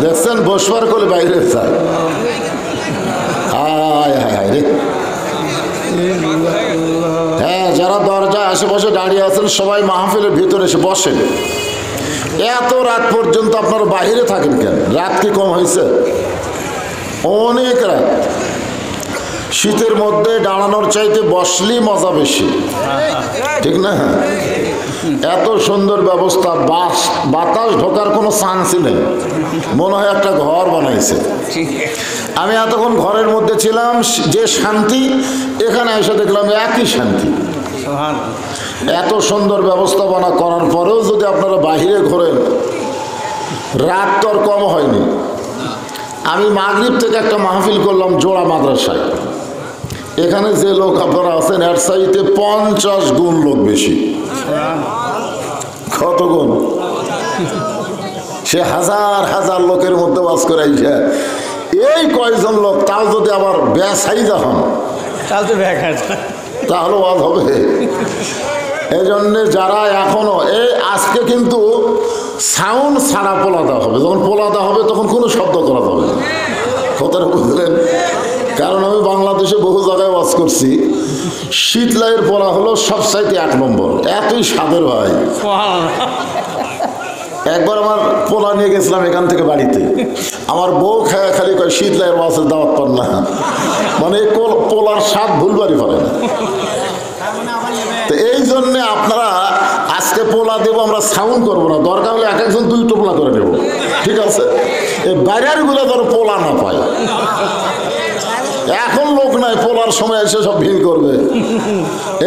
দেখছেন বসবার করে বাইরে যায়। হায় হায় হায় রে। হ্যাঁ, যারা দরজায় আশেপাশে দাঁড়িয়ে আছেন সবাই মাহফিলের ভিতরে এসে বসেন। এত রাত পর্যন্ত আপনারা বাইরে থাকেন কেন? রাত কি কম হয়েছে? অনেক রাত। শীতের মধ্যে দাঁড়ানোর চাইতে বসলেই মজা বেশি, ঠিক না? এত সুন্দর ব্যবস্থা, বাতাস ঢোকার কোনো চান্সই নেই, মনে হয় একটা ঘর বানাইছে। আমি এতক্ষণ ঘরের মধ্যে ছিলাম, যে শান্তি, এখানে এসে দেখলাম একই শান্তি। এত সুন্দর ব্যবস্থাপনা করার পরেও যদি আপনারা বাহিরে ঘোরেন, রাত তো আর কম হয়নি। আমি মাগরিব থেকে একটা মাহফিল করলাম জোড়া মাদ্রাসায়। এখানে যে লোক আপনারা আছেন এর চাইতে 50 গুণ লোক বেশি। কত গুণ? সে হাজার হাজার লোকের মধ্যে বাস করে আইসা এই কয়জন লোক, তাও যদি আবার বেসাইজা হন তাহলে ওয়াজ হবে। এই জন্যে যারা এখনো আজকে কিন্তু সাউন্ড ছাড়া পোলাদা হবে, যখন পোলাদা হবে তখন কোনো শব্দ করা যাবে না। কথাটা বুঝলেন? কারণ আমি বাংলাদেশে বহু জায়গায় ওয়াজ করছি, শীতলাইয়ের পোলা হলো সবচাইতে 1 নম্বর, এতই স্বাদের ভাই। একবার আমার পোলা নিয়ে গেছিলাম এখান থেকে বাড়িতে, আমার বউ খায়া খালি কয় শীতলাইয়ের ওয়াজের দাওয়াত পান না, মানে পোলার স্বাদ ভুলবারই পারে না। তো এই জন্যে আপনারা আজকে পোলা দেবো, আমরা সাউন্ড করবো না, দরকার হলে এক একজন 2 টোপলা করে নেব, ঠিক আছে? এই বাইরের গুলো ধরো পোলা না পায়, এখন লোক নাই, পোলার সময় এসে সব ভিড় করবে।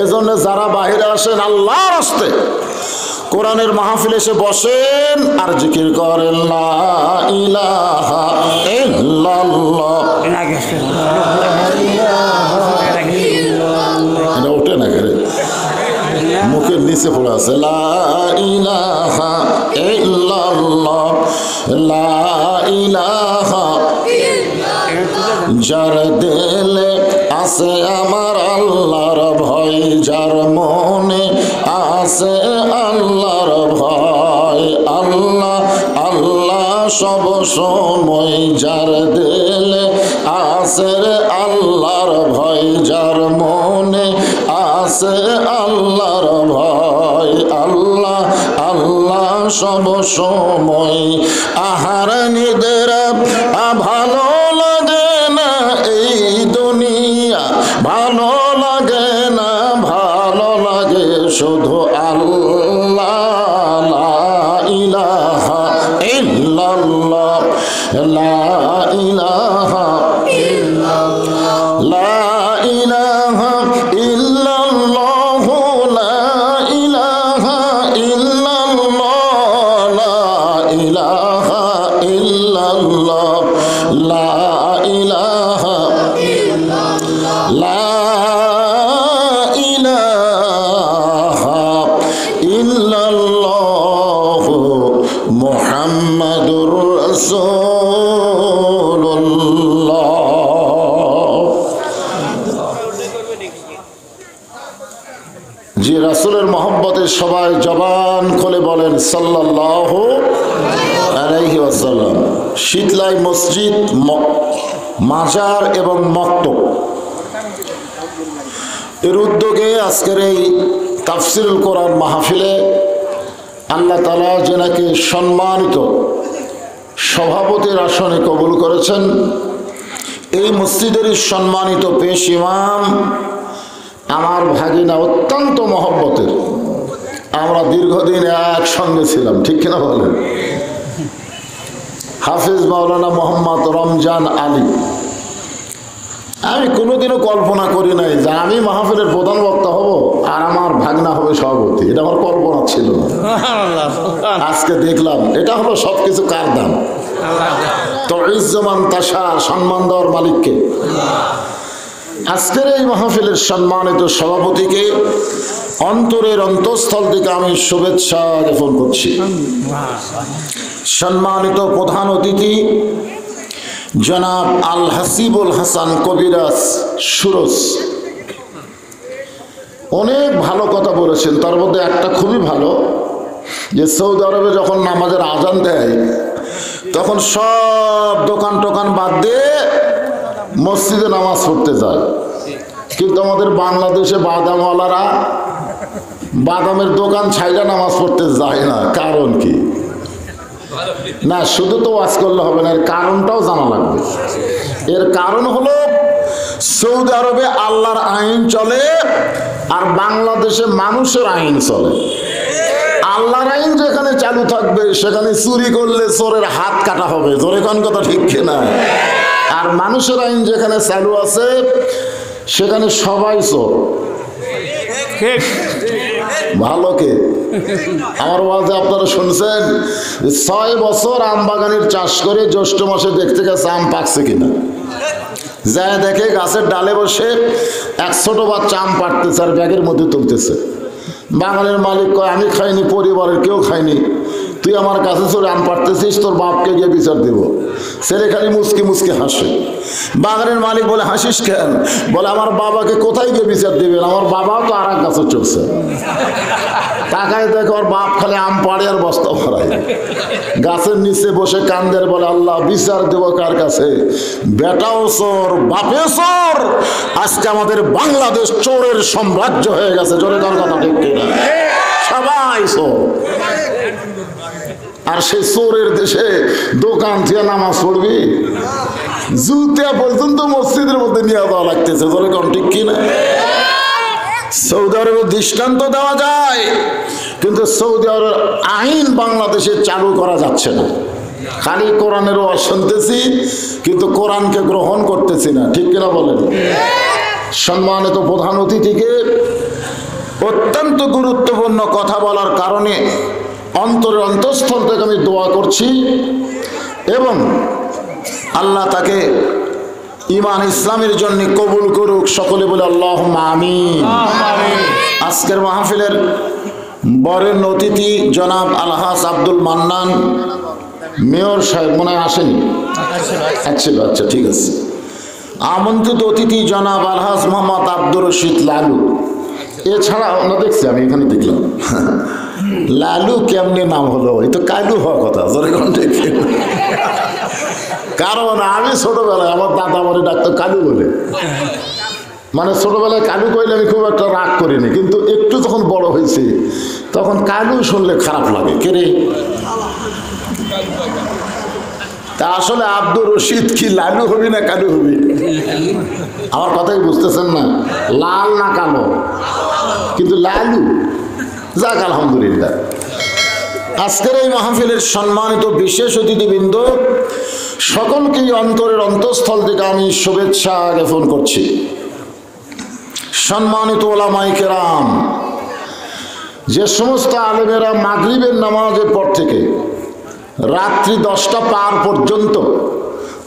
এজন্য যারা বাহিরে আসেন আল্লাহর রাস্তে কোরআনের মাহফিল এসে বসেন আর জিকির করেন লা ইলাহা ইল্লাল্লাহ। এটা ওঠে না রে, মুখের নিচে পড়ে আছে লা ইলাহা ইল্লাল্লাহ, লা ইলাহা। যার দিলে আছে আমার আল্লাহর ভয়, যার মনে আছে আল্লাহর ভয়, আল্লাহ আল্লাহ সব সময়। যার দিলে আছে আল্লাহর ভয়, যার মনে আছে আল্লাহর ভয়, আল্লাহ আল্লাহ সব সময়। আহার নিদ্রা ভালো লাগে না, এই দুনিয়া ভালো লাগে না, ভালো লাগে শুধু আল্লাহ। লা ইলাহা ইল্লাল্লাহ, লা ইলাহা ইল্লাল্লাহ, লা ইলাহা ইল্লাল্লাহ, লা ইলাহা ইল্লাল্লাহ, লা ইলাহা ইল্লাল্লাহ, লা ইলাহা ইল্লাল্লাহ, লা ইলাহা ইল্লাল্লাহ মুহাম্মাদুর রাসূলুল্লাহ। যে রাসূলের মহব্বতে সবাই জবান খুলে বলেন সাল্লাল্লাহু আলাইহি ওয়াসাল্লাম। শীতলাই মসজিদ, মাজার এবং মক্তব এর উদ্যোগে আজকের এই তাফসিরুল কোরআন মাহফিলে আল্লাহ তাআলা যেনাকে সম্মানিত সভাপতির আসনে কবুল করেছেন, এই মসজিদেরই সম্মানিত পেশ ইমাম আমার ভাগিনা, অত্যন্ত মহব্বতের, আমরা দীর্ঘদিন একসঙ্গে ছিলাম, ঠিক কিনা বলেন? হাফিজ মাওলানা মোহাম্মদ রমজান আলী। আমি কোনোদিনও কল্পনা করি নাই যে আমি মাহফিলের প্রধান বক্তা হব আর আমার ভাগনা হবে সভাপতি, এটা আমার কল্পনা ছিল না। আজকে দেখলাম এটা হলো সবকিছু কার দান? তো ইজ্জমান তাশা, সম্মান দেওয়ার মালিককে। আজকের এই মাহফিলের সম্মানিত সভাপতিকে অন্তরের অন্তঃস্থল থেকে আমি শুভেচ্ছা জ্ঞাপন করছি। সম্মানিত প্রধান অতিথি জনাব আল হাসিবুল হাসান কবিরাজ সুরজ অনেক ভালো কথা বলেছেন। তার মধ্যে একটা খুবই ভালো, যে সৌদি আরবে যখন নামাজের আজান দেয় তখন সব দোকান টোকান বাদ দিয়ে মসজিদে নামাজ পড়তে যায়। কিন্তু আমাদের বাংলাদেশে বাদামওয়ালারা বাদামের দোকান ছাইড়া নামাজ পড়তে যায় না। কারণ কি? না, শুধু তো ওয়াজ করলে হবে না, এর কারণটাও জানা লাগবে। এর কারণ হলো সৌদি আরবে আল্লাহর আইন চলে আর বাংলাদেশে মানুষের আইন চলে। আল্লাহর আইন যেখানে চালু থাকবে সেখানে চুরি করলে চোরের হাত কাটা হবে, জোরে কোন কথা ঠিক কিনা? আর মানুষের আইন যেখানে চালু আছে সেখানে সবাই চোর। ভালো কে? আমার ওয়াজে আপনারা শুনছেন 6 বছর আম বাগানের চাষ করে জ্যৈষ্ঠ মাসে দেখতে গেছে আম পাকছে কিনা। যায় দেখে গাছের ডালে বসে এক ছোট বাচ্চা আম পাড়তেছে আর ব্যাগের মধ্যে তুলতেছে। বাগানের মালিক কয়, আমি খাইনি, পরিবারের কেউ খায়নি, তুই আমার কাছে চলে আম পাড়তেছিস, তোর বাপকে গিয়ে বিচার দেব। ছেলে খালি মুচকি মুচকি হাসে। বাগানের মালিক বলে, হাসিস কেন? বলে, আমার বাবাকে কোথায় গিয়ে বিচার দেবেন, আমার বাবাও তো আর এক গাছে চলছে। তাকায় দেখে ওর বাপ খালি আম পাড়ে আর বস্তা ভরায়। গাছের নিচে বসে কান্দের, বলে, আল্লাহ বিচার দেব কার কাছে? বেটাও চোর, বাপে চোর, আজকে আমাদের বাংলাদেশ চোরের সাম্রাজ্য হয়ে গেছে। জোরে তার কথা ঠিক কিনা? সবাই চোর। আর সেই চোরের দেশে দোকান থেকে নামাজ পড়বি, জুতা পর্যন্ত মসজিদের মধ্যে নিয়ে যাওয়া লাগতেছে। জোরে কোন ঠিক কিনা? সৌদি আরবের দৃষ্টান্ত দেওয়া যায়, কিন্তু সৌদি আরবের আইন বাংলাদেশে চালু করা যাচ্ছে না। খালি কোরআনেরও শুনতেছি কিন্তু কোরআনকে গ্রহণ করতেছি না, ঠিক কিনা বলেন? সম্মানিত প্রধান অতিথিকে অত্যন্ত গুরুত্বপূর্ণ কথা বলার কারণে অন্তরের অন্তঃস্থল থেকে আমি দোয়া করছি এবং আল্লাহ তাকে ঈমান ইসলামের জন্য কবুল করুক। সকলে বলে আল্লাহুম্মা আমিন। আজকের মাহফিলের বরেণ্য অতিথি জনাব আলহাজ আব্দুল মান্নান মেয়র সাহেব মনে হয় আসেনি? আচ্ছা ঠিক আছে। আমন্ত্রিত অতিথি জনাব আলহাজ মোহাম্মদ আব্দুর রশিদ লালু। এছাড়া আমরা দেখছি, আমি এখানে দেখলাম লালু কেমনে নাম হলো? এই তো কালু হওয়ার কথা। কারণ আমি ছোটবেলায় আমার দাদা আমার ডাক্তার কালু বলে, মানে ছোটবেলায় কালু কইলে আমি খুব একটা রাগ করিনি, কিন্তু একটু যখন বড় হয়েছে তখন কালু শুনলে খারাপ লাগে। কে রে? তা আসলে আব্দুর রশিদ কি লালু হবি না কালু হবি? আমার কথাই বুঝতেছেন না? লাল না কালো, কিন্তু লালু। যাক আলহামদুলিল্লাহ। আজকের এই মাহফিলের সম্মানিত বিশেষ অতিথিবৃন্দ সকলকেই অন্তরের অন্তঃস্থল থেকে আমি শুভেচ্ছা জ্ঞাপন করছি। সম্মানিত ওলামায়ে কেরাম, যে সমস্ত আলেমেরা মাগরিবের নামাজের পর থেকে রাত্রি 10টা পার পর্যন্ত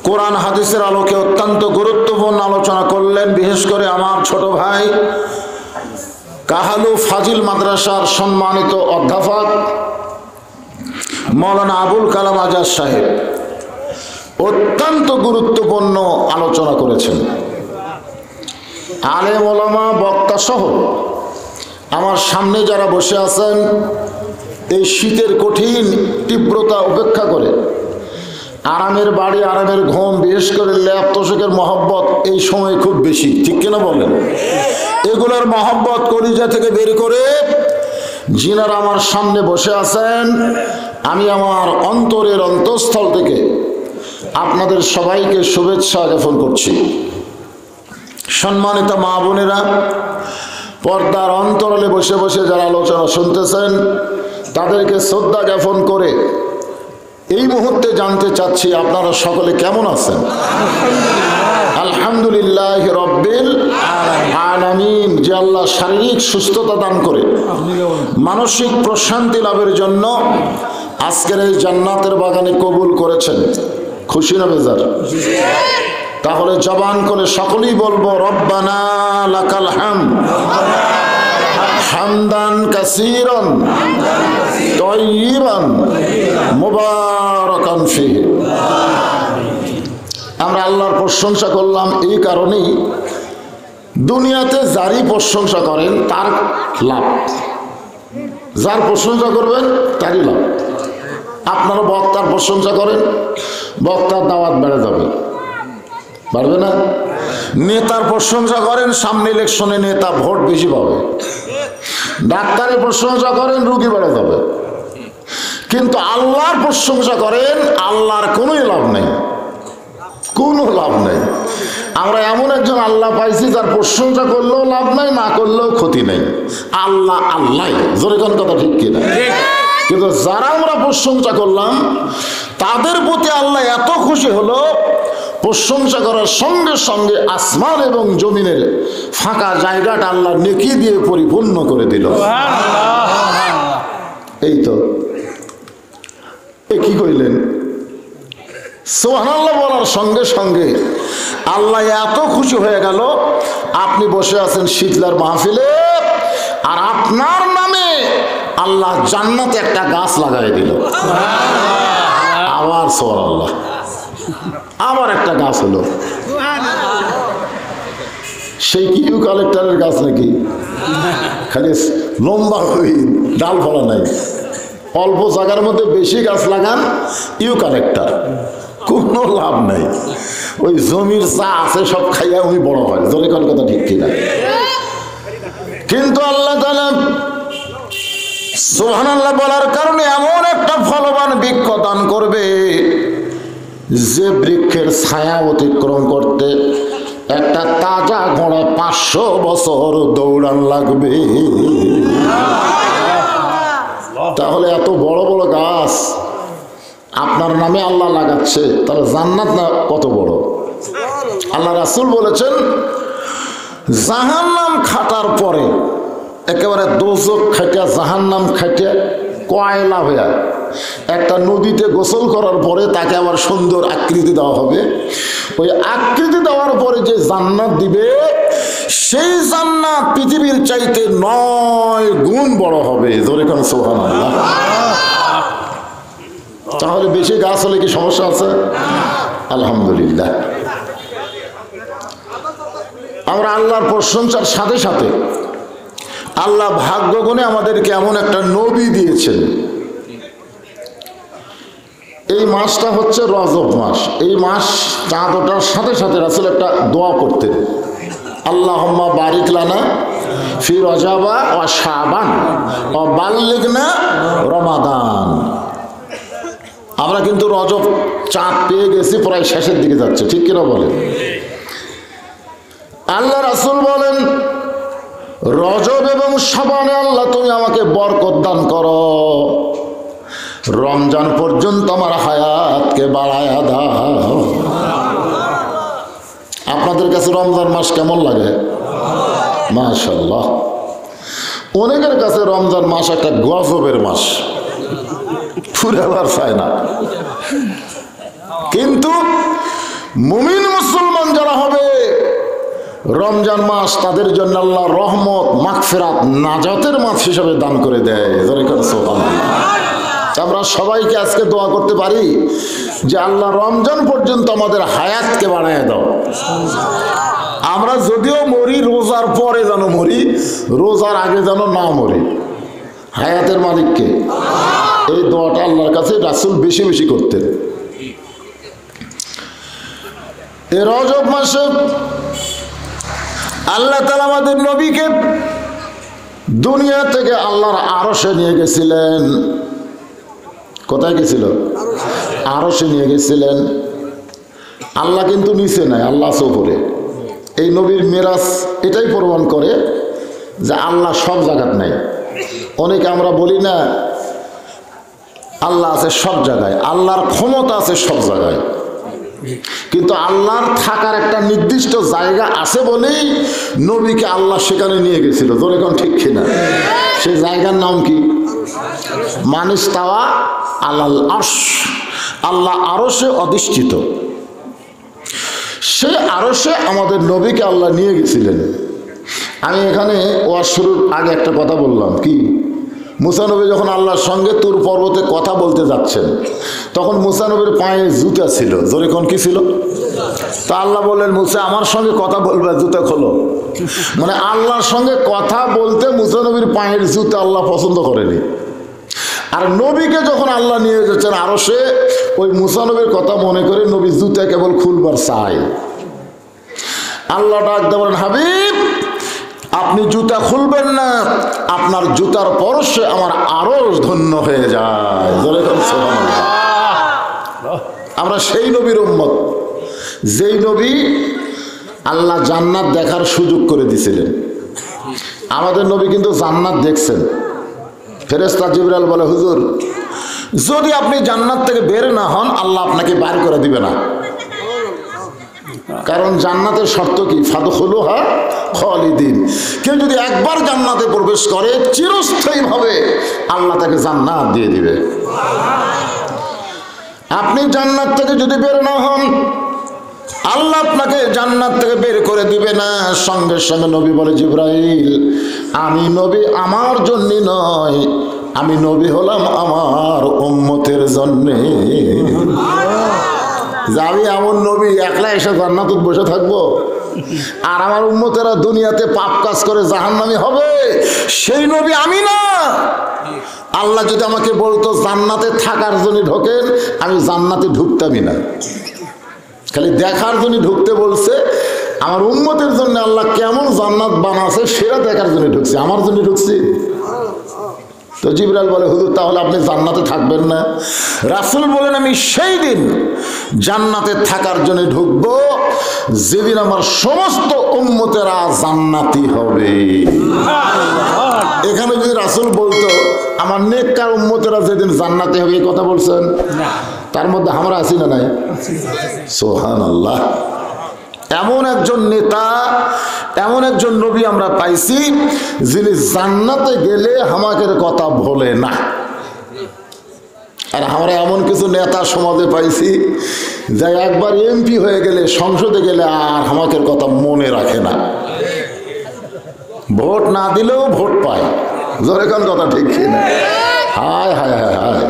কোরআন হাদিসের আলোকে অত্যন্ত গুরুত্বপূর্ণ আলোচনা করলেন, বিশেষ করে আমার ছোট ভাই কাহালু ফাজিল মাদ্রাসার সম্মানিত অধ্যাপক মৌলানা আবুল কালাম আজাদ সাহেব অত্যন্ত গুরুত্বপূর্ণ আলোচনা করেছেন। আলেম ওলামা বক্তা সহ আমার সামনে যারা বসে আছেন, এই শীতের কঠিন তীব্রতা উপেক্ষা করে আরামের বাড়ি, আরামের ঘুম, বিশেষ করে ল্যাপ তোষকের মহব্বত এই সময় খুব বেশি, ঠিক কিনা বলেন? এগুলোর মহব্বত কলিজা থেকে বের করে যিনারা আমার সামনে বসে আছেন, আমি আমার অন্তরের অন্তঃস্থল থেকে আপনাদের সবাইকে শুভেচ্ছা জ্ঞাপন করছি। সম্মানিত মা বোনেরা, পর্দার অন্তরালে বসে বসে যারা আলোচনা শুনতেছেন তাদেরকে শ্রদ্ধা জ্ঞাপন করে এই মুহূর্তে জানতে চাচ্ছি আপনারা সকলে কেমন আছেন? আলহামদুলিল্লাহ রব্বিল আলামিন। যে আল্লাহ শারীরিক সুস্থতা দান করে মানসিক প্রশান্তি লাভের জন্য আজকের এই জান্নাতের বাগানে কবুল করেছেন, খুশি না বেজার? তাহলে জবান করে সকলেই বলবো রব্বানা লাকাল হামদ হামদান কাসীরান তাইয়িবান মুবারাকান ফীহি। আমরা আল্লাহর প্রশংসা করলাম এই কারণেই, দুনিয়াতে যারই প্রশংসা করেন তার লাভ, যার প্রশংসা করবেন তারই লাভ। আপনারা বক্তার প্রশংসা করেন, বক্তার দাওয়াত বেড়ে যাবে, পারবে না? নেতার প্রশংসা করেন, সামনে ইলেকশনে নেতা ভোট বেশি পাবে। ডাক্তারের প্রশংসা করেন, রুগী বেড়ে যাবে। কিন্তু আল্লাহর প্রশংসা করেন, আল্লাহর কোনোই লাভ নেই, কোনো লাভ নেই। আমরা এমন একজন আল্লাহ পাইছি যার প্রশংসা করলেও লাভ নাই, না করলেও ক্ষতি নেই। আল্লাহ আল্লাহ, জোরে কোন কথা ঠিক কিনা? কিন্তু যারা আমরা প্রশংসা করলাম তাদের প্রতি আল্লাহ এত খুশি হলো, প্রশংসা করার সঙ্গে সঙ্গে আসমান এবং জমিনের ফাঁকা জায়গাটা আল্লাহ নেকি দিয়ে পরিপূর্ণ করে দিল। এই তো কি কইলেন? সুবহানাল্লাহ বলার সঙ্গে সঙ্গে আল্লাহ এত খুশি হয়ে গেল। আপনি বসে আছেন শীতলার মাহফিলে, আর আপনার নামে আল্লাহ জান্নাতে একটা গাছ লাগাই দিল। আবার সুবহানাল্লাহ, আবার একটা গাছ হলো। সেই কি ইউক্যালিপটাসের গাছ নাকি? খালি লম্বা হই, ডাল ফলা নাই। অল্প জায়গার মধ্যে বেশি গাছ লাগান, ইউক্যালিপটাস, কোনো লাভ নাই। ওই জমির চা আছে সব খাইয়া ওই বড় হয়, জলে কোন কথা ঠিক কিনা? কিন্তু আল্লাহ তাআলা সুবহানাল্লাহ বলার কারণে এমন একটা ফলবান বৃক্ষ দান করবে, যে বৃক্ষের ছায়া অতিক্রম করতে একটা তাজা ঘোড়া 500 বছর দৌড়ান লাগবে। তাহলে এত বড় বড় গাছ আপনার নামে আল্লাহ লাগাচ্ছে, তাহলে জান্নাত না কত বড়? আল্লাহ রাসূল বলেছেন, জাহান্নাম খাটার পরে একেবারে দোজক খাইটা, জাহান্নাম খাইটা কয়লা হইয়া একটা নদীতে গোসল করার পরে তাকে আবার সুন্দর আকৃতি দেওয়া হবে। ওই আকৃতি দেওয়ার পরে যে জান্নাত দিবে, সেই জান্নাত পৃথিবীর চাইতে 9 গুণ বড় হবে। জোরে কোন সুবহানাল্লাহ। তাহলে বেশি গাছ হলে কি সমস্যা আছে? আলহামদুলিল্লাহ। আমরা আল্লাহর প্রশংসার সাথে সাথে আল্লাহ ভাগ্য গুণে আমাদেরকে এমন একটা নবী দিয়েছেন। এই মাসটা হচ্ছে রজব মাস। এই মাস চাঁদ ওঠার সাথে সাথে রাসূল একটা দোয়া করতেন, আল্লাহুম্মা বারিক লানা ফি রজাবা ওয়া শাবান ওয়া বাল্লিগনা রমাদান। আমরা কিন্তু রজব চাঁদ পেয়ে গেছি, প্রায় শেষের দিকে যাচ্ছে, ঠিক কিনা বলেন? আল্লাহ রাসূল বলেন, রজব এবং শাবানে আল্লাহ তুমি আমাকে বরকত দান করো, রমজান পর্যন্ত আমার হায়াতকে বাড়ায়া দাও। আপনাদের কাছে রমজান মাস কেমন লাগে? মাশাআল্লাহ। অনেকের কাছে রমজান মাস একটা গজবের মাস, ফুরাবার চায় না। কিন্তু মুমিন মুসলমান যারা হবে, রমজান মাস তাদের জন্য আল্লাহ রহমত, মাগফিরাত, নাজাতের মাস হিসাবে দান করে দেয়। আমরা সবাইকে আজকে দোয়া করতে পারি যে আল্লাহ রমজান পর্যন্ত আমাদের হায়াতকে বাড়ায় দাও। আমরা যদিও মরি, রোজার পরে যেন মরি, রোজার আগে যেন না মরি। হায়াতের মালিককে এই দোয়াটা আল্লাহর কাছে রাসূল বেশি বেশি করতেন। এই রজব মাসে আল্লাহ তাআলা আমাদের নবীকে দুনিয়া থেকে আল্লাহর আরশে নিয়ে গেছিলেন। কোথায় গেছিল? আরশে নিয়ে গেছিলেন। আল্লাহ কিন্তু নিচে নাই, আল্লাহ আছে উপরে। এই নবীর মিরাজ এটাই প্রমাণ করে যে আল্লাহ সব জায়গায় নাই। অনেকে আমরা বলি না আল্লাহ আছে সব জায়গায়, আল্লাহর ক্ষমতা আছে সব জায়গায়, কিন্তু আল্লাহর থাকার একটা নির্দিষ্ট জায়গা আছে বলেই নবীকে আল্লাহ সেখানে নিয়ে গেছিল। তোর এখন ঠিক কিনা? সেই জায়গার নাম কি? মানিস্তাওয়া আলাল আরশ, আল্লাহ আরশে অধিষ্ঠিত। সেই আরশে আমাদের নবীকে আল্লাহ নিয়ে গেছিলেন। আমি এখানে ওয়াজ শুরুর আগে একটা কথা বললাম, কি? মুসা নবী যখন আল্লাহর সঙ্গে তুর পর্বতে কথা বলতে যাচ্ছেন, তখন মুসা নবীর পায়ে জুতা ছিল। জোরে কোন কি ছিল? তা আল্লাহ বললেন, মুসা আমার সঙ্গে কথা বলবে, জুতা খোলো। মানে আল্লাহর সঙ্গে কথা বলতে মুসা নবীর পায়ের জুতা আল্লাহ পছন্দ করেনি। আর নবীকে যখন আল্লাহ নিয়ে যাচ্ছেন আরশে, ওই মুসা নবীর কথা মনে করে নবী জুতা কেবল খুলবার চাই। আল্লাহ ডাক দিয়ে বলেন, হাবিব আপনি জুতা খুলবেন না, আপনার জুতার পরশে আমার আরশ ধন্য হয়ে যায়। আমরা সেই নবীর উম্মত, যেই নবী আল্লাহ জান্নাত দেখার সুযোগ করে দিয়েছিলেন। আমাদের নবী কিন্তু জান্নাত দেখছেন। ফেরেশতা জিবরাইল বলে, হুজুর যদি আপনি জান্নাত থেকে বের না হন আল্লাহ আপনাকে বাইর করে দিবে না, কারণ জান্নাতের শর্ত কি? ফাদখুলুহা খালিদিন। কেউ যদি একবার জান্নাতে প্রবেশ করে চিরস্থায়ীভাবে আল্লাহ তাকে জান্নাত দিয়ে দিবে। আপনি জান্নাত থেকে যদি বের না হন আল্লাহ আপনাকে জান্নাত থেকে বের করে দিবে না। সঙ্গে সঙ্গে নবী বলে, জিবরাইল আমি নবী আমার জন্য নয়, আমি নবী হলাম আমার উম্মতের জন্যে। আমি এমন নবী একলা এসে জান্নাতে বসে থাকবো আর আমার উম্মতেরা দুনিয়াতে পাপ কাজ করে জাহান্নামী হবে, সেই নবী আমি না। আল্লাহ যদি আমাকে বলতো জান্নাতে থাকার জন্য ঢোকেন, আমি জান্নাতে ঢুকতামই না। খালি দেখার জন্য ঢুকতে বলছে, আমার উম্মতের জন্য আল্লাহ কেমন জান্নাত বানাছে সেটা দেখার জন্য ঢুকছে, আমার জন্য ঢুকছি। তো জিবরাইল বলে, হুজুর তাহলে আপনি জান্নাতে থাকবেন না? রাসূল বলেন, আমি সেই দিন জান্নাতে থাকার জন্য ঢুকবো যেদিন আমার সমস্ত উম্মতেরা জান্নাতি হবে। এখানে যদি রাসূল বলতো আমার নেককার উম্মতেরা যেদিন জান্নাতি হবে, এই কথা বলছেন, তার মধ্যে আমরা আছি না নাই? সুবহানাল্লাহ। এমন একজন নেতা, এমন একজন নবী আমরা পাইছি যিনি জান্নাতে গেলে হামাকের কথা ভোলে না। আর আমরা এমন কিছু নেতা সমাজে পাইছি যা একবার এমপি হয়ে গেলে, সংসদে গেলে আর হামাকের কথা মনে রাখে না। ভোট না দিলেও ভোট পায়। জোরে কোন কথা ঠিক কিনা? হায় হায় হায় হায়,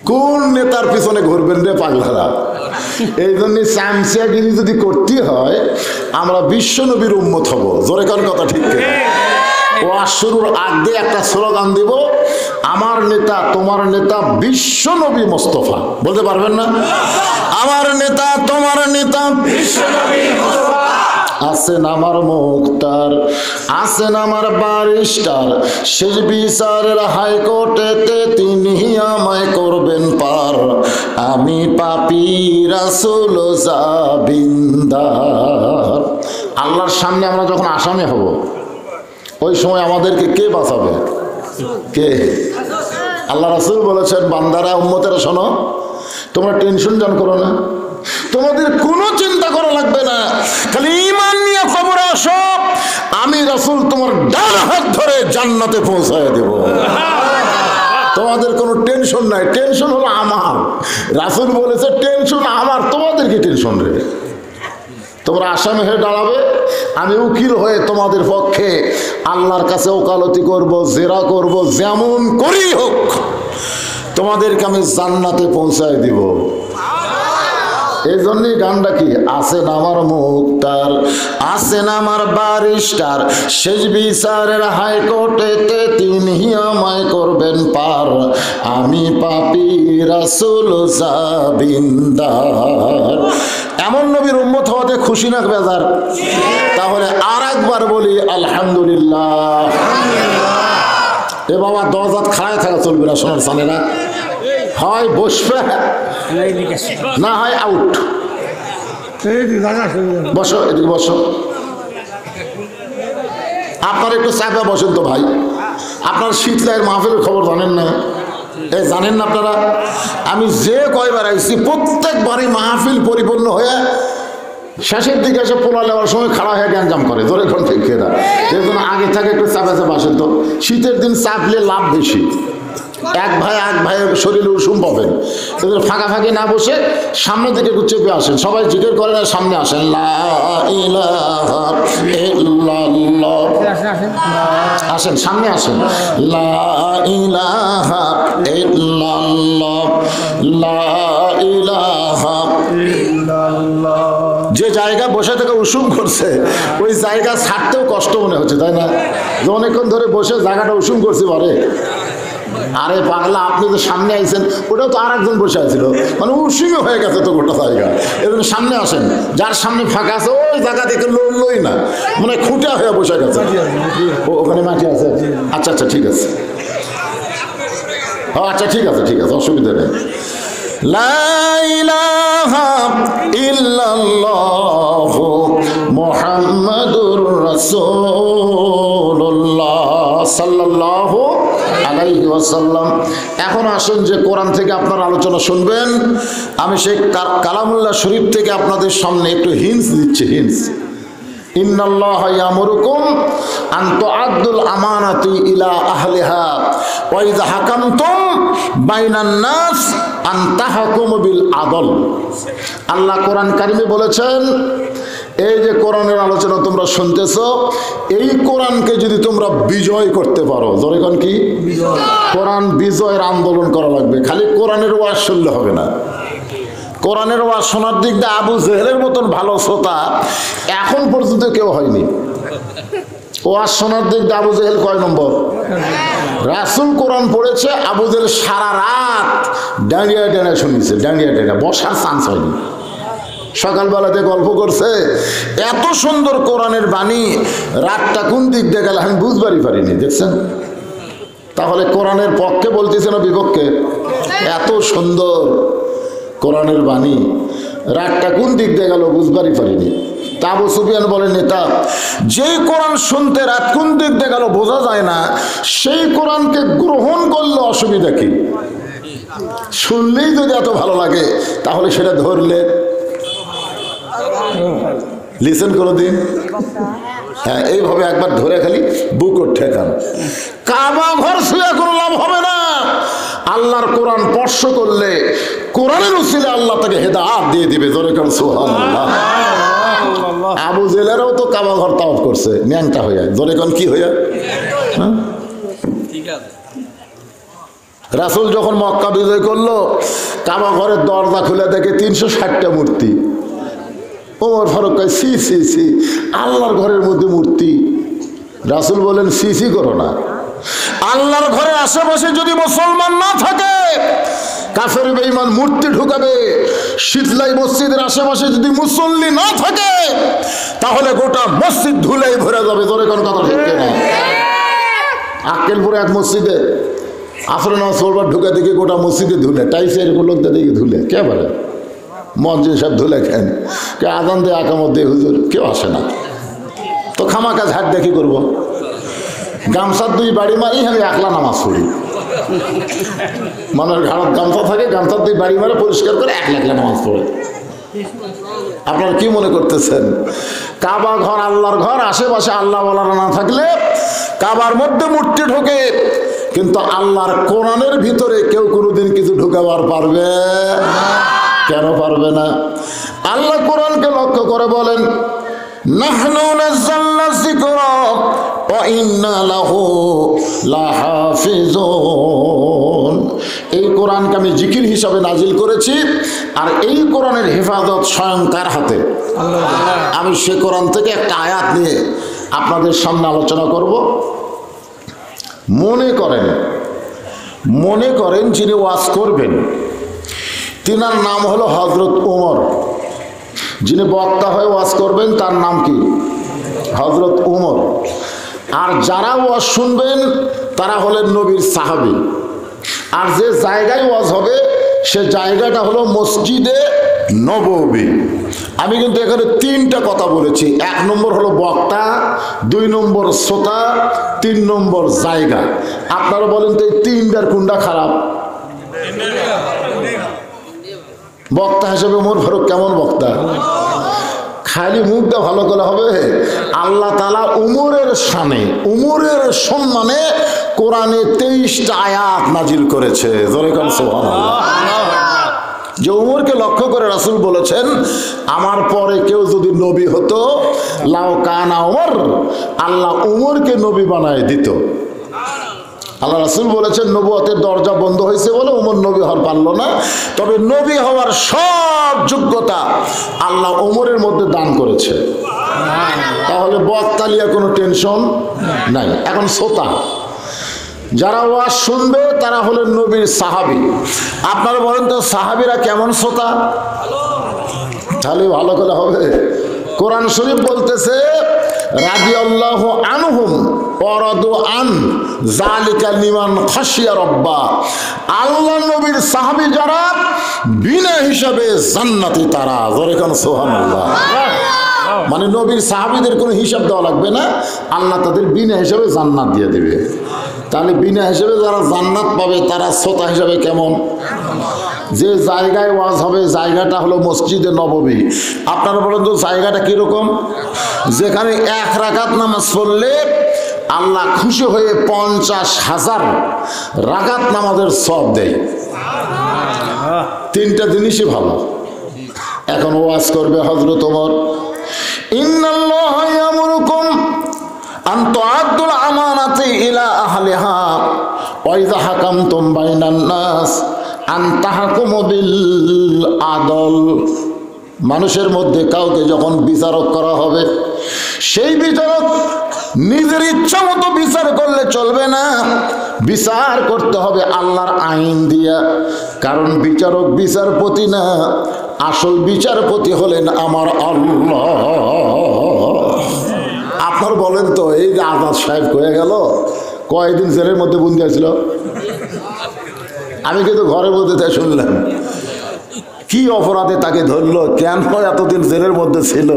কোন নেতার পিছনে ঘুরবেন রে পাগলারা? এই জন্য চামচিয়াগিরি যদি করতে হয় আমরা বিশ্ব নবীর উম্মত হব। জোরে কোন কথা ঠিক কিনা? ওয়াজ শুরুর আগে একটা স্লোগান দিব, আমার নেতা তোমার নেতা বিশ্ব নবী মোস্তফা। বলতে পারবেন না? আমার নেতা তোমার নেতা বিশ্ব নবী মোস্তফা। আছেন আমার মুক্তার, আছেন আমার ব্যারিস্টার, শেষ বিচারের হাইকোর্টেতে তিনি আমায় করবেন পার। আমি পাপী রাসূল জাবিন্দার। আল্লাহর সামনে আমরা যখন আসামি হব, ওই সময় আমাদেরকে কে বাঁচাবে? কে? আল্লাহ রাসূল বলেছেন, বান্দারা উম্মতেরা শোনো, তোমরা টেনশন জান করো না, তোমাদের কোনো চিন্তা করা লাগবে না, খালি ঈমান নিয়ে কবরে আসো, আমি রাসূল তোমার ডান হাত ধরে জান্নাতে পৌঁছায় দেব। তোমাদের কোনো টেনশন নাই, টেনশন হলো আমার। রাসূল বলেছে টেনশন আমার, তোমাদের কি টেনশন রে? তোমরা আসামি হয়ে দাঁড়াবে, আমি উকিল হয়ে তোমাদের পক্ষে আল্লাহর কাছে ওকালতি করব, জেরা করব, যেমন করি হোক তোমাদেরকে আমি জান্নাতে পৌঁছায় দিব। এই জন্যই গানটা কি? আছেন আমার মুক্তার, আছেন আমার ব্যারিস্টার, শেষ বিচারের হাইকোর্টেতে তিনি আমায় করবেন পার। আমি পাপী রাসূল জাবিন্দার। এমন নবীর উম্মত হওয়াতে খুশি না বেজার? তাহলে আর একবার বলি আলহামদুলিল্লাহ। এ বাবা, 10 হাত খাড়ায় থাকা চলবে না, সোনার সানেরা। হয় বসবে, না হয় আউট। বসো, এদিকে বসো। আপনার একটু চাপা বসেন তো ভাই। আপনার শীতলাইয়ের মাহফিলের খবর জানেন না? এই জানেন না আপনারা? আমি যে কয়বার আইছি প্রত্যেকবারই মাহফিল পরিপূর্ণ হয়ে শেষের দিকে এসে পোলা নেওয়ার সময় খাড়া হয়ে গ্যাঞ্জাম করে। ধরে কোন ঠিক খেয়ে দেয়। এই জন্য আগে থেকে একটু চাপা চাপা আসেন তো। শীতের দিন চাপলে লাভ বেশি। এক ভাইয়ের শরীরে উষুম পাবেন। এদের ফাঁকা ফাঁকি না বসে সামনের দিকে একটু চেপে আসেন। সবাই জিকির করেন আর সামনে আসেন। লা ইলাহা ইল্লাল্লাহ। আসেন, সামনে আসেন। লা ইলাহা ইল্লাল্লাহ, লা ইলাহা ইল্লাল্লাহ। যে জায়গা বসে থেকে উষুম করছে ওই জায়গা ছাড়তেও কষ্ট মনে হচ্ছে, তাই না? যে অনেকক্ষণ ধরে বসে জায়গাটা উষুম করছি বলে আরে পাগলা, আপনি তো সামনে আইছেন, ওটাও তো আর একজন বসে আছিল, মানে উসিমে হয়ে গেছে তো গোটা জায়গা। এজন্য সামনে আসেন, যার সামনে ফাঁকা আছে ওই জায়গা দেখে লড়লই না, মানে খুঁটা হয়ে বসে গেছে। ওখানে মাটি আছে? আচ্ছা আচ্ছা ঠিক আছে, আচ্ছা ঠিক আছে ঠিক আছে, অসুবিধা নেই। লা ইলাহা ইল্লাল্লাহু মুহাম্মাদুর রাসূলুল্লাহ সাল্লাল্লাহু আলাইহি ওয়াসাল্লাম। এখন আসুন যে কোরআন থেকে আপনারা আলোচনা শুনবেন, আমি সেই কালামুল্লাহ শরীফ থেকে আপনাদের সামনে একটু হিন্টস দিচ্ছি। হিন্টস: ইন্নাল্লাহা ইয়ামুরুকুম আন তুআদ্দুল আমানাতি ইলা আহলিহা ওয়া ইযা হাকামতুম বাইনান নাস আন তাহকুমু বিল আদল। আল্লাহ কোরআন কারিমে বলেছেন, এই যে কোরআনের আলোচনা তোমরা শুনতেছো, এই কোরআনকে যদি তোমরা বিজয় করতে পারো, যখন কি কোরআন বিজয়ের আন্দোলন করা লাগবে, খালি কোরআনের ওয়াজ শুনলে হবে না। কোরআনের ওয়াজ শোনার দিক দিয়ে আবু জেহেলের মতন ভালো শ্রোতা এখন পর্যন্ত কেউ হয়নি। ওয়াজ শোনার দিক দিয়ে আবু জেহেল কয় নম্বর? রাসূল কোরআন পড়েছে, আবু জেহেল সারা রাত ডাঁড়িয়া ডাঁড়িয়া শুনেছে, ডাঁড়িয়া ডাঁড়িয়া, বসার চান্স হয়নি। সকালবেলাতে গল্প করছে, এত সুন্দর কোরআনের বাণী, রাতটা কোন দিক দিয়ে গেল আমি বুঝবারই পারিনি। দেখছেন? তাহলে কোরআনের পক্ষে বলতেছে না বিপক্ষে? এত সুন্দর কোরআনের বাণী, রাতটা কোন দিক দিয়ে গেল বুঝবারই পারিনি। তা আবু সুফিয়ান বলেন, নেতা যেই কোরআন শুনতে রাত কোন দিক দিয়ে গেল বোঝা যায় না, সেই কোরআনকে গ্রহণ করলে অসুবিধা কি? শুনলেই যদি এত ভালো লাগে তাহলে সেটা ধরলে লিসেন করে দিন। হ্যাঁ, এইভাবে একবার ধরে খালি বুকর ঠেকান। কাবা ঘর ছুঁয়ে কোনো লাভ হবে না। আল্লাহর কোরআন স্পর্শ করলে কোরআনের উসিলে আল্লাহ তাকে হেদায়েত দিয়ে দিবে। জোরে কান সুবহানাল্লাহ। আবু জেলেরও তো কাবা ঘর তাওয়াফ করছে, ন্যাংটা হইয়া। জোরে কান কি হইয়া? ঠিক আছে। রাসূল যখন মক্কা বিজয় করলো, কাবা ঘরের দরজা খুলে দেখে 360টা মূর্তি। ওমর ফারুক কয়, সি সি সি, আল্লাহর ঘরের মধ্যে মূর্তি। রাসূল বলেন, সি সি করো না। আল্লাহর ঘরের আশেপাশে যদি মুসলমান না থাকে, কাফের বেঈমান মূর্তি ঢুকাবে। শীতলাই মসজিদের আশেপাশে যদি মুসল্লি না থাকে, তাহলে গোটা মসজিদ ধুলাই ভরে যাবে। ধরে কোন কথা ঠিক না? আক্কেলপুরে এক মসজিদে আসরে নামাজ পড়বার ঢুকে দেখি গোটা মসজিদে ধুলে, টাইফের লোকদের দেখি ধুলে। কে বলে? মঞ্জে সব ধুলে খেন, কে আজান দিয়ে আকামত দিয়ে হুজুর, কেউ আসে না। তো খামাকা ঝাড় দেখি করবো, গামছার 2 বাড়ি মারি, আমি একলা নামাজ পড়ি। মানুষের ঘাড়ত গামছা থাকে, গামছার 2 বাড়ি মারে পরিষ্কার করে একলা একলা নামাজ পড়ে। আপনারা কি মনে করতেছেন? কাবা ঘর আল্লাহর ঘর, আশেপাশে আল্লাহ ওয়ালারা না থাকলে কাবার মধ্যে মূর্তি ঢোকে, কিন্তু আল্লাহর কোরআনের ভিতরে কেউ কোনোদিন কিছু ঢুকাবার পারবে? কেন পারবে না? আল্লাহ কোরআনকে লক্ষ্য করে বলেন, নাহনু নাযালনা যিকরা ওয়া ইন্না লাহু লাহাফিজুন। এই কোরআনকে আমি জিকির হিসাবে নাজিল করেছি, আর এই কোরআনের হেফাজত স্বয়ং কার হাতে? আল্লাহ। আমি সে কোরআন থেকে একটা আয়াত নিয়ে আপনাদের সামনে আলোচনা করব। মনে করেন যিনি ওয়াজ করবেন, তিনার নাম হলো হযরত ওমর। যিনি বক্তা হয়ে ওয়াজ করবেন তার নাম কি? হযরত ওমর। আর যারা ওয়াজ শুনবেন তারা হলেন নবীর সাহাবী। আর যে জায়গায় ওয়াজ হবে সে জায়গাটা হলো মসজিদে নববী। আমি কিন্তু এখানে 3টা কথা বলেছি। 1 নম্বর হলো বক্তা, 2 নম্বর শ্রোতা, 3 নম্বর জায়গা। আপনারা বলেন তো এই 3টার কোনটা খারাপ? বক্তা হিসেবে ওমর ফারুক কেমন বক্তা? খালি মুখটা ভালো করে হবে। আল্লাহ তাআলা উমরের শানে, উমরের সম্মানে কোরআনে 23টা আয়াত নাজিল করেছে। জোরে কান সুবহানাল্লাহ। যে উমরকে লক্ষ্য করে রাসূল বলেছেন, আমার পরে কেউ যদি নবী হতো, লাউ কানা উমর, আল্লাহ উমরকে নবী বানায় দিত। আল্লাহ রাসূল বলেছেন, নবুয়তের দরজা বন্ধ হয়েছে বলে উমর নবী হওয়ার পারলো না, তবে নবী হওয়ার সব যোগ্যতা আল্লাহ উমরের মধ্যে দান করেছে। তাহলে বক্তালিয়া কোনো টেনশন নাই। এখন শ্রোতা, যারা ওয়াজ শুনবে তারা হলেন নবীর সাহাবী। আপনারা বলেন তো সাহাবীরা কেমন শ্রোতা? তাহলে ভালো করে হবে। কোরআন শরীফ বলতেছে রাদিয়াল্লাহু আনহুম ওয়া রাদু আন যালিকা লিমান খাশিয়া রাব্বা। আল্লাহ নবীর সাহাবী যারা বিনা হিসাবে জান্নাতি তারা। জোরে কোন সুবহানাল্লাহ। মানে নবীর সাহাবীদের কোনো হিসাব দেওয়া লাগবে না, আল্লাহ তাদের বিনা হিসাবে জান্নাত দিয়ে দিবে। তাহলে বিনা হিসাবে যারা জান্নাত পাবে তারা শ্রোতা হিসাবে কেমন? যে জায়গায় ওয়াজ হবে জায়গাটা হলো মসজিদে নববী। আপনারা বলেন তো জায়গাটা কিরকম? যেখানে 1 রাকাত নামাজ পড়লে আল্লাহ খুশি হয়ে 50,000 রাকাত নামাজের সওয়াব দেয়। 3টা জিনিসই ভালো। এখন ওয়াজ করবে হযরত ওমর, ইন্নাল্লাহা ইয়ামুরুকুম আন তুআদ্দুল আমানাতি ইলা আহলিহা ওয়া ইযা হাকামতুম বাইনান নাস আন তাহকুমু বিল আদল। মানুষের মধ্যে কাউকে যখন বিচারক করা হবে, সেই বিচারক নিজের ইচ্ছা মতো বিচার করলে চলবে না, বিচার করতে হবে আল্লাহর আইন দিয়া। কারণ বিচারক বিচারপতি না, আসল বিচারপতি হলেন আমার আল্লাহ। আপনার বলেন তো এই যে আজাদ সাহেব হয়ে গেল, কয়দিন জেলের মধ্যে বন্দী হয়েছিল? আমি কিন্তু ঘরের মধ্যে তাই শুনলাম। কি অপরাধে তাকে ধরলো, কেন এতদিন জেলের মধ্যে ছিল,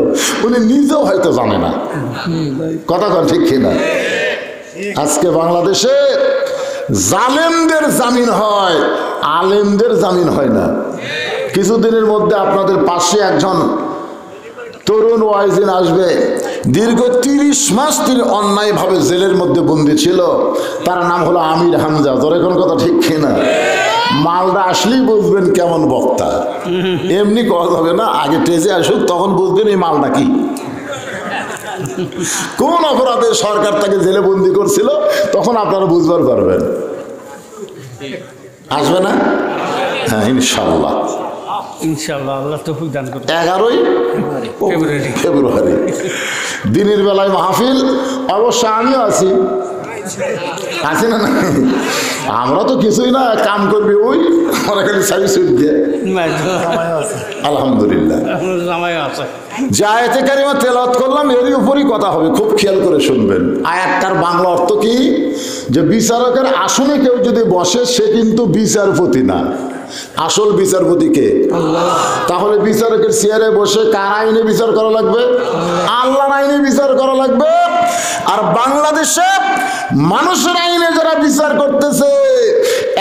উনি নিজেও হয়তো জানে না। কথা কন ঠিক কিনা? আজকে বাংলাদেশে জালেমদের জামিন হয়, আলেমদের জামিন হয় না। কিছুদিনের মধ্যে আপনাদের পাশে একজন তরুণ ওয়াইজিন আসবে, দীর্ঘ 30 মাস তিনি অন্যায়ভাবে জেলের মধ্যে বন্দী ছিল। তার নাম হলো আমির হামজা। তোর এখন কথা ঠিক কিনা? মালদা আসলেই বুঝবেন কেমন বক্তা। এমনি কথা হবে না, আগে টেজে আসুক তখন বুঝবেন এই মালটা কি, কোন অপরাধে সরকার তাকে জেলে বন্দি করছিল, তখন আপনারা বুঝবার পারবেন। আসবে না? হ্যাঁ ইনশাআল্লাহ। ইনশাআল্লাহ আল্লাহ তৌফিক দান করুন। 11ই ফেব্রুয়ারি দিনের বেলায় মাহফিল। অবশ্য আমিও আছি না? আমরা তো কিছুই না, কাম করবি ওই আমরা খালি সার্ভিস দিয়ে। আলহামদুলিল্লাহ। যে আয়াতে কারিমা তেলাওয়াত করলাম এরই উপরই কথা হবে, খুব খেয়াল করে শুনবেন। আয়াতটার বাংলা অর্থ কি? যে বিচারকের আসনে কেউ যদি বসে সে কিন্তু বিচারপতি না, আসল বিচারপতি কে? তাহলে বিচারকের চেয়ারে বসে কার আইনে বিচার করা লাগবে? আল্লাহর আইনে বিচার করা লাগবে। আর বাংলাদেশে মানুষের আইনে যারা বিচার করতেছে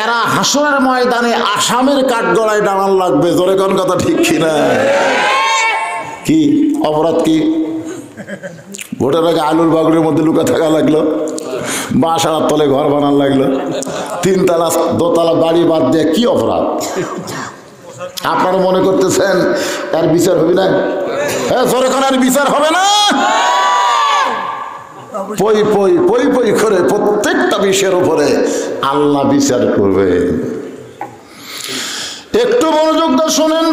এরা হাসরের ময়দানে আসামের কাঠগড়ায় দাঁড়ান লাগবে। জোরে কোন কথা ঠিক কিনা? কি অপরাধ কি? ভোটের আগে আলুর বাগুড়ের মধ্যে লুকা থাকা লাগলো, বাসার তলে ঘর বানান লাগলো, 3 তলা 2 তলা বাড়ি বাদ দিয়ে কি অপরাধ? আপনারা মনে করতেছেন তার বিচার হবে না? হ্যাঁ জোরে কোন আর বিচার হবে না? পই পই পই পই করে প্রত্যেকটা বিষয়ের উপরে আল্লাহ বিচার করবে। একটু মনোযোগ দিয়ে শোনেন।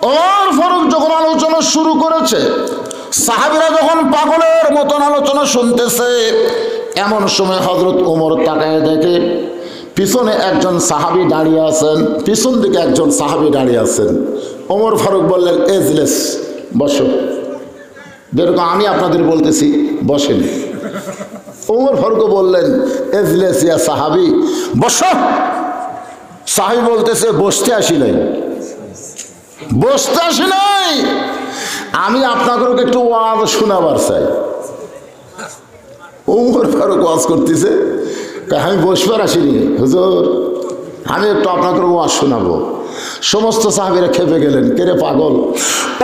ওমর ফারুক যখন আলোচনা শুরু করেছে, সাহাবীরা যখন পাগলের মতন আলোচনা শুনতেছে, এমন সময় হযরত ওমর তাকায় দেখে পিছনে একজন সাহাবী দাঁড়িয়ে আছেন, পিছন দিকে একজন সাহাবী দাঁড়িয়ে আছেন। ওমর ফারুক বললেন, এজলেস, বসো। যেরকম আমি আপনাদের বলতেছি বসেন। ওমর ফারুক বললেন, এজলেস ইয়া সাহাবী, বসো। সাহাবী বলতেছে, বসতে আসি নাই, বসতে আসি নাই, আমি আপনাদেরকে একটু ওয়াজ শোনাবার চাই। ওমর ফারুক ওয়াজ করতেছে, আমি বসবার আসিনি হুজুর, আমি একটু আপনাদের ওয়াজ শোনাবো। সমস্ত সাহাবীরা খেপে গেলেন, কেরে পাগল,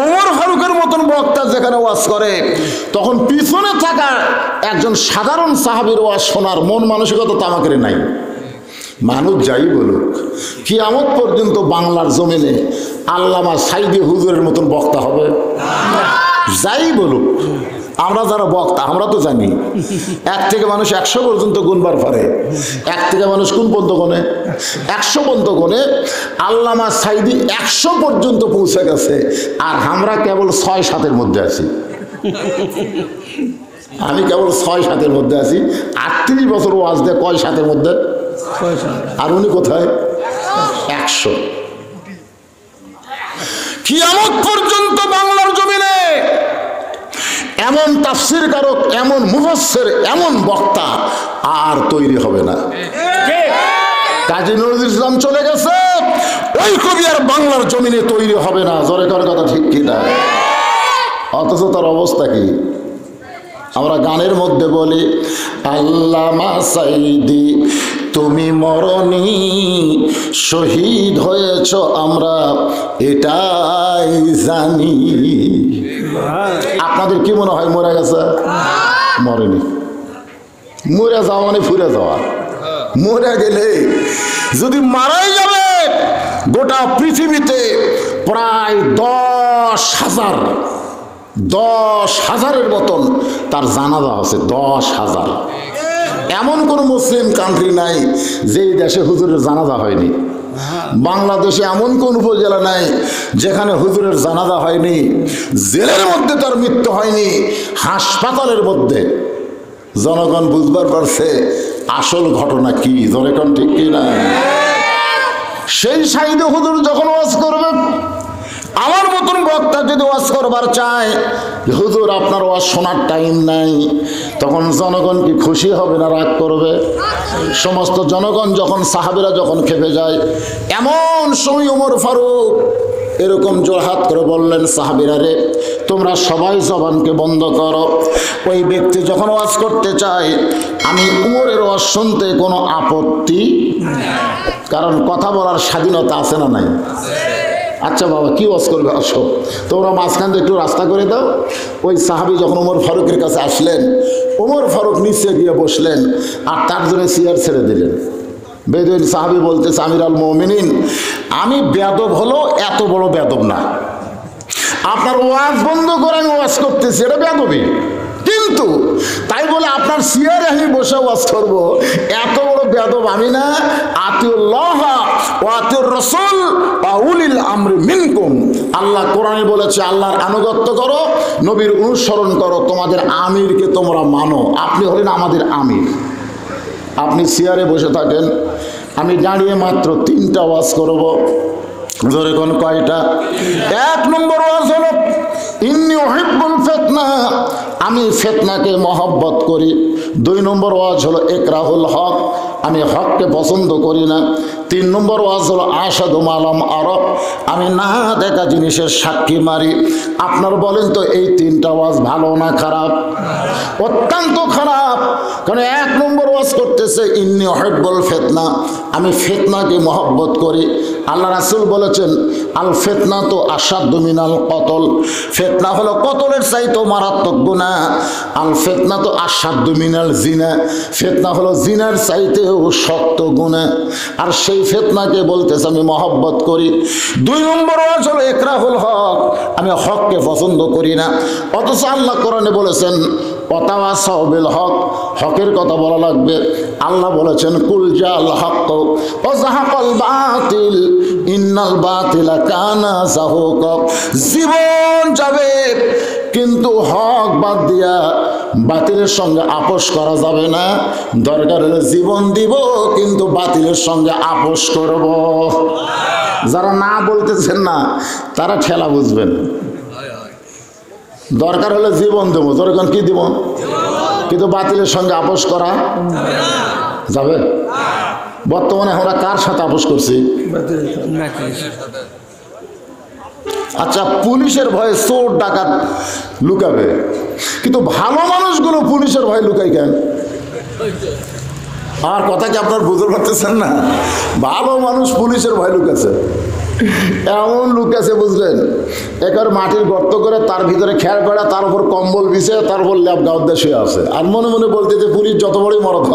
ওমর ফারুকের মতন বক্তা যেখানে ওয়াজ করে, তখন পিছনে থাকা একজন সাধারণ সাহাবীর ওয়াজ শোনার মন মানসিকতা তো আমাদের নাই। মানুষ যাই বলুক, কিয়ামত পর্যন্ত বাংলার জমিনে আল্লামা সাইদি হুজুরের মতন বক্তা হবে? যাই বলুক, আমরা যারা বক্তা আমরা তো জানি 1 থেকে মানুষ 100 পর্যন্ত গুনবার পারে। 1 থেকে মানুষ কোন পর্যন্ত গনে? 100 পর্যন্ত গনে। আল্লামা সাইদি 100 পর্যন্ত পৌঁছে গেছে, আর আমরা কেবল 6-7-এর মধ্যে আছি। আমি কেবল 6-7-এর মধ্যে আছি। 38 বছর ওয়াজ দেয় কয় 7-এর মধ্যে? আর উনি কোথায়? 100। কিয়ামত পর্যন্ত বাংলার জমিনে এমন তাফসীর কারক, এমন মুফাসসির, এমন বক্তা আর তৈরি হবে না। কাজী নজরুল ইসলাম চলে গেছে, ওই কবি আর বাংলার জমিনে তৈরি হবে না। জোরে কর কথা ঠিক কি না? অথচ তার অবস্থা কি? আমরা গানের মধ্যে বলি, আল্লামা সাইদি তুমি মরনি, শহীদ হয়েছ আমরা এটাই জানি। আপনাদের কি মনে হয় মরে গেছে? মরেনি। মরে যাওয়া মানে ফুরে যাওয়া। মরে গেলে যদি মারাই যাবে, গোটা পৃথিবীতে প্রায় 10,000-10,000-এর মতন তার জানাজা আছে। 10,000। এমন কোন মুসলিম কান্ট্রি নাই যেই দেশে হুজুরের জানাজা হয়নি। বাংলাদেশে এমন কোন উপজেলা নাই যেখানে হুজুরের জানাজা হয়নি। জেলের মধ্যে তার মৃত্যু হয়নি, হাসপাতালের মধ্যে। জনগণ বুঝবার পারছে আসল ঘটনা কি। জনগণ ঠিক কি না? সেই সাইদে হুজুর যখন ওয়াজ করবে, আমার মতন বক্তা যদি ওয়াজ করবার চায়, হুজুর আপনার ওয়াজ শোনার টাইম নাই, তখন জনগণ কি খুশি হবে না রাগ করবে? সমস্ত জনগণ যখন, সাহাবীরা যখন খেপে যায়, এমন সময় ওমর ফারুক এরকম জোরহাত করে বললেন, সাহাবীরা রে তোমরা সবাই জবানকে বন্ধ করো। ওই ব্যক্তি যখন ওয়াজ করতে চায়, আমি উমরের ওয়াজ শুনতে কোনো আপত্তি, কারণ কথা বলার স্বাধীনতা আছে না নাই? আচ্ছা বাবা কি ওয়াজ করবে, আসো তোমরা মাঝখান দিয়ে একটু রাস্তা করে দাও। ওই সাহাবী যখন ওমর ফারুকের কাছে আসলেন, ওমর ফারুক নিচে গিয়ে বসলেন আর তার জন্য চেয়ার ছেড়ে দিলেন। বেদুইন সাহাবী বলতেছে, আমির আল মুমিনিন, আমি বেয়াদব হলো এত বড় বেয়াদব না। আপনার ওয়াজ বন্ধ করে আমি ওয়াজ করতেছি, এটা বেয়াদবি। কিন্তু তাই বলে আপনার চেয়ারে আমি বসে ওয়াজ করবো, এত বড় বেয়াদব আমি না। আতিউল্লাহ ওয়া আতিউর রাসূল ওয়া উলিল আমরি মিনকুম। আল্লাহ কোরআনে বলেছে আল্লাহর আনুগত্য করো, নবীর অনুসরণ করো, তোমাদের আমিরকে তোমরা মানো। আপনি হলেন আমাদের আমির। আপনি চেয়ারে বসে থাকেন, আমি দাঁড়িয়ে মাত্র 3টা ওয়াজ করব। ধরে কোন কয়টা? 1 নম্বর ওয়াজ হলো ইন্নী উহিব্বুল ফিতনা, আমি ফিতনাকে মহব্বত করি। 2 নম্বর ওয়াজ হলো ইকরাহুল হক, আমি হককে পছন্দ করি না। 3 নম্বর ওয়াজ হলো আশহাদু মা লাম আরা, আমি না দেখা জিনিসের সাক্ষী মারি। আপনার বলেন তো এই 3টা ওয়াজ ভালো না খারাপ? অত্যন্ত খারাপ। কারণ 1 নম্বর ওয়াজ করতেছে ইন্নী উহিব্বুল ফিতনা, আমি ফিতনাকে মহব্বত করি। আল্লাহ রাসূল বলেছেন আল ফিতনা তো আশাদ্দু মিনাল কতল, ফিতনা হলো কতলের চাইতেও মারাত্মক গুনাহ। আল ফিতনা তো আশাদ্দু মিনাল জিনা, ফিতনা হলো জিনার চাইতেও শক্ত গুনাহ। আর সেই ফিতনাকে বলতেছে আমি মহব্বত করি। 2 নম্বর ওয়াজ হলো ইকরাহুল হক, আমি হককে পছন্দ করি না। অথচ আল্লাহ কোরআনে বলেছেন ওয়াতাওয়াসাউ বিল হক, হকের কথা বলা লাগবে। আল্লাহ বলেছেন কুল জাল হক ওয়া যাহাকাল বাতিল ইন্নাল বাতিলা কানা যাহুকা। জীবন যাবে কিন্তু হক বাদ দিয়া বাতিলের সঙ্গে আপোষ করা যাবে না। দরকার হলে জীবন দিব কিন্তু বাতিলের সঙ্গে আপোষ করব। যারা না বলতেছেন না তারা ঠেলা বুঝবেন। দরকার হলে জীবন দেবো, দরকার কি দিব, কিন্তু বাতিলের সঙ্গে আপোষ করা যাবে। বর্তমানে আমরা কার সাথে আপোষ করছি? আচ্ছা পুলিশের ভয়ে চোর ডাকাত লুকাবে, কিন্তু ভালো মানুষগুলো পুলিশের ভয়ে লুকাই কেন? আমার কথা কি আপনার বুঝতে পারতেছেন না? ভালো মানুষ পুলিশের ভয় লুকাছে, এমন লুকাছে বুঝলেন, একবার মাটির গর্ত করে তার ভিতরে খেয়াল করা, তার উপর কম্বল বিছে, তার উপর ল্যাপ গাউদ্দা শুয়ে আছে, আর মনে মনে বলতেছে পুলিশ যত বড়ই মরদ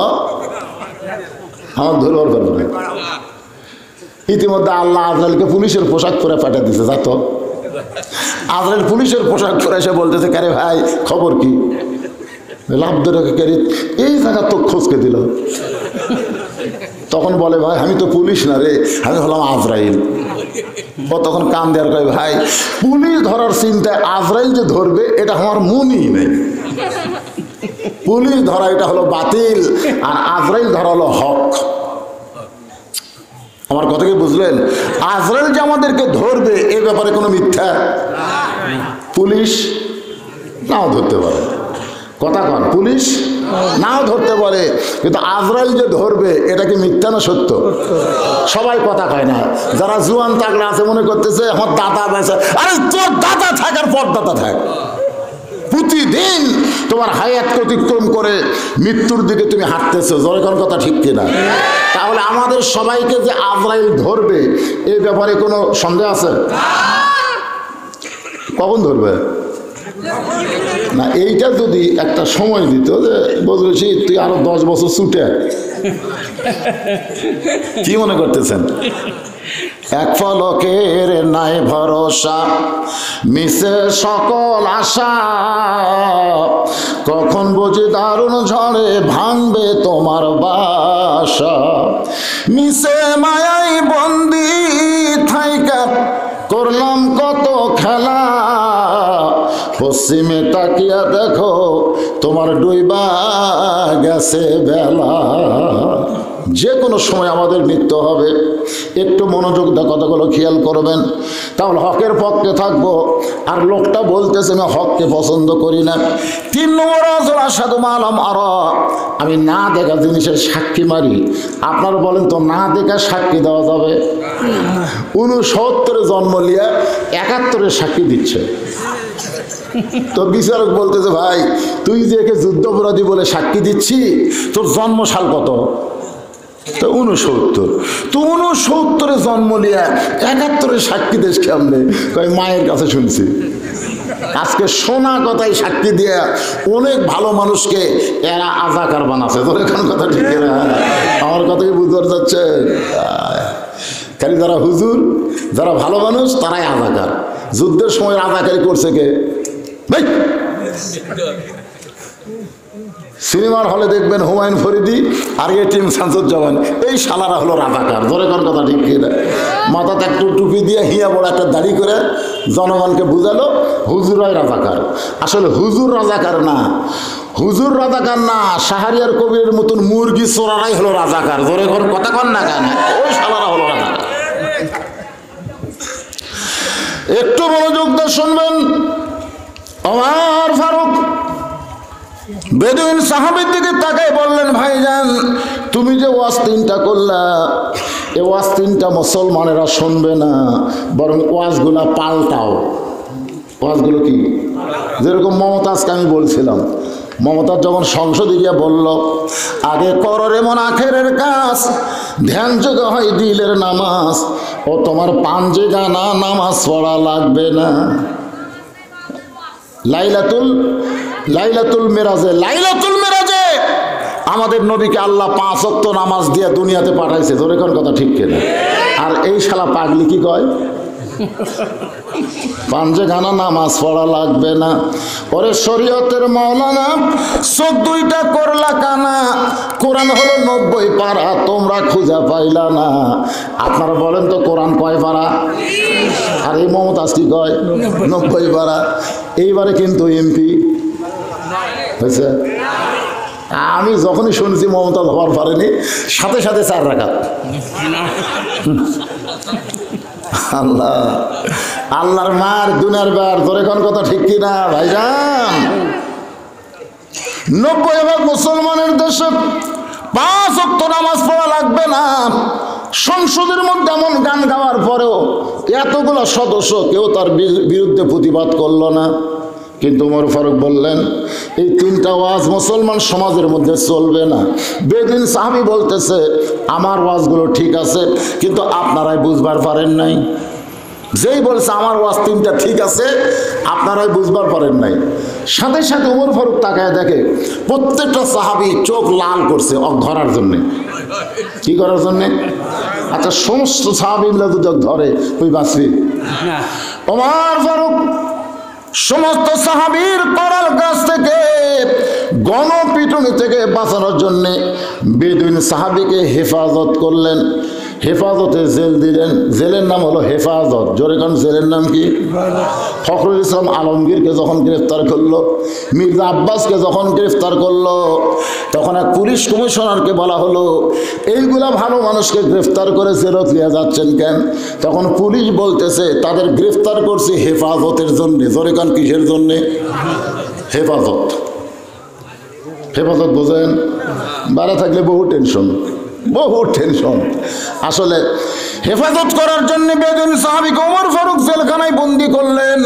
আমার ধরবার পারবে না। ইতিমধ্যে আল্লাহ আজরাইলকে পুলিশের পোশাক পরে পাঠিয়ে দিছে, যা তো আজরাইল পুলিশের পোশাক পরে এসে বলতেছে কারে ভাই খবর কি? লাভ ধরে এই জায়গা তো খোঁজকে দিল। তখন বলে ভাই আমি তো পুলিশ না রে, আমি হলাম আজরাইল। ও তখন কান দেওয়ার কয় ভাই পুলিশ ধরার চিন্তায় আজরাইল যে ধরবে এটা আমার মনই নেই। পুলিশ ধরা এটা হলো বাতিল, আর আজরাইল ধরা হলো হক। আমার কথা কি বুঝলেন? আজরাইল যে আমাদেরকে ধরবে এ ব্যাপারে কোনো মিথ্যা, পুলিশ নাও ধরতে পারে, কথা কন, পুলিশ নাও ধরতে পারে, কিন্তু আজরাইল যে ধরবে এটা কি মিথ্যা না সত্য? সবাই কথা কয় না, যারা জুয়ান তাগড়া আছে মনে করতেছে আমার দাদা বেঁচে, আরে তোর দাদা থাক আর পরদাতা থাক, প্রতিদিন তোমার হায়াত অতিক্রম করে মৃত্যুর দিকে তুমি হাঁটতেছো, জোরে কোন কথা ঠিক কিনা? তাহলে আমাদের সবাইকে যে আজরাইল ধরবে এই ব্যাপারে কোনো সন্দেহ আছে? কখন ধরবে না? এইটা যদি একটা সময় দিত যে বলছি তুই আরো 10 বছর ছুটে, কি মনে করতেছেন? এক পলকের নাই ভরসা, মিশে সকল আশা, কখন বুঝি দারুণ ঝড়ে ভাঙবে তোমার বাসা, মিশে মায়াই বন্দি থাইকা করলাম কত খেলা, পশ্চিমে তাকিয়া দেখো তোমার ডুইবা গেছে বেলা। যে কোনো সময় আমাদের মৃত্যু হবে, একটু মনোযোগ দিয়ে কথাগুলো খেয়াল করবেন, তাহলে হকের পক্ষে থাকবো। আর লোকটা বলতেছে আমি হককে পছন্দ করি না। 3 নম্বর আসাদু মালাম, আর আমি না দেখা জিনিসের সাক্ষী মারি। আপনারা বলেন তো না দেখা সাক্ষী দেওয়া যাবে? 69 জন্ম লিয়া 71 সাক্ষী দিচ্ছে। তো বিচারক বলতেছে ভাই তুই যে একে যুদ্ধাপরাধী বলে সাক্ষী দিচ্ছি, তোর জন্মসাল কত? তো 69। তো 69 জন্ম নিয়ে 71 সাক্ষী দেশ কেমনে? মায়ের কাছে শুনছি। আজকে শোনা কথাই সাক্ষী দিয়ে অনেক ভালো মানুষকে এরা আজাকার বানাচ্ছে। তোর এখন কথা ঠিক না? আমার কথা কি বুঝতে যাচ্ছে? খালি যারা হুজুর, যারা ভালো মানুষ তারাই আজাকার। যুদ্ধের সময় আজাকারি করছে কে? ভাই সিনেমার হলে দেখবেন হুমায়ুন ফরিদি আর এটিএম শামসুজ্জামান, এই শালারা হলো রাজাকার। ধরে কোন কথা ঠিক কি না? মাথাতে একটু টুপি দিয়ে হিয়া বড় একটা দাড়ি করে জনগণকে বুঝালো হুজুরাই রাজাকার। আসলে হুজুর রাজাকার না, হুজুর রাজাকার না, শাহরিয়ার কবিরের মতন মুরগি চোরারাই হলো রাজাকার। ধরে কোন কথা কন না কেন? ওই শালারা হলো রাজাকার। একটু মনোযোগ দিয়ে শুনবেন। ওমর ফারুক বেদুইন সাহাবীর দিকে তাকায় বললেন ভাইজান তুমি যে ওয়াজ 3টা করলা, এই ওয়াজ 3টা মুসলমানেরা শুনবে না, বরং ওয়াজগুলা পাল্টাও। ওয়াজগুলো কি? যেরকম মমতাজকে আমি বলছিলাম, মমতাজ যখন সংসদে গিয়ে বলল আগে করর এমন আখেরের কাজ, ধ্যান যোগ হয় দিলের নামাজ, ও তোমার পাঞ্জে গানা নামাজ পড়া লাগবে না। লাইলাতুল মেরাজে আমাদের নবীকে আল্লাহ 5 ওয়াক্ত নামাজ দিয়ে দুনিয়াতে পাঠাইছে। ধরে কোন কথা ঠিক কিনা? আর এই শালা পাগলি কি কয় পাঞ্জে গানা নামাজ পড়া লাগবে না। ওরে শরীয়তের মাওলানা চোখ 2টা করলা কানা, কোরআন হলো 90 পারা, তোমরা খুঁজা পাইলা না। আপনারা বলেন তো কোরআন কয় পারা? আর এই মমতাজ কি কয় 90 পারা। এইবারে কিন্তু এমপি হয়েছে। আমি যখনই শুনছি মমতাজ হওয়ার পারেনি, সাথে সাথে 4 রাকাত। আল্লাহ আল্লাহর মার দুনিয়ার বার। ধরে কোন কথা ঠিক কিনা ভাইজান? 90% মুসলমানের দেশে 5 ওয়াক্ত নামাজ পড়া লাগবে না। সংসদের মধ্যে এমন গান গাওয়ার পরেও এতগুলো সদস্য কেউ তার বিরুদ্ধে প্রতিবাদ করলো না। কিন্তু ওমর ফারুক বললেন এই 3টা ওয়াজ মুসলমান সমাজের মধ্যে চলবে না। বেদিন সাহাবী বলতেছে আমার ওয়াজগুলো ঠিক আছে, কিন্তু আপনারাই বুঝবার পারেন নাই। যেই বলছে আমার ওয়াজ 3টা ঠিক আছে, আপনারাই বুঝবার পারেন নাই। সাথে সাথে ওমর ফারুক তাকায় দেখে প্রত্যেকটা সাহাবী চোখ লাল করছে ধরার জন্যে। কি করার জন্যে? আচ্ছা সমস্ত সাহাবী মিলে দুজন ধরে ওই বাঁচবি। ওমর ফারুক সমস্ত সাহাবীর করাল গাছ থেকে গণপিটুনি থেকে বাঁচানোর জন্য বেদুইন সাহাবীকে হেফাজত করলেন। হেফাজতে জেল দিলেন। জেলের নাম হলো হেফাজত। জোরে কারণ জেলের নাম কি? ফখরুল ইসলাম আলমগীরকে যখন গ্রেফতার করলো, মির্জা আব্বাসকে যখন গ্রেফতার করলো, তখন এক পুলিশ কমিশনারকে বলা হলো এইগুলা ভালো মানুষকে গ্রেফতার করে জেলত নিয়ে যাচ্ছেন কেন? তখন পুলিশ বলতেছে তাদের গ্রেফতার করছি হেফাজতের জন্যে। জোরে কারণ কিসের জন্যে? হেফাজত। হেফাজত বোঝেন? বাড়া থাকলে বহু টেনশন, বহু টেনশন। আসলে হেফাজত করার জন্য বেদুইন সাহাবীকে ওমর ফারুক জেলখানায় বন্দি করলেন।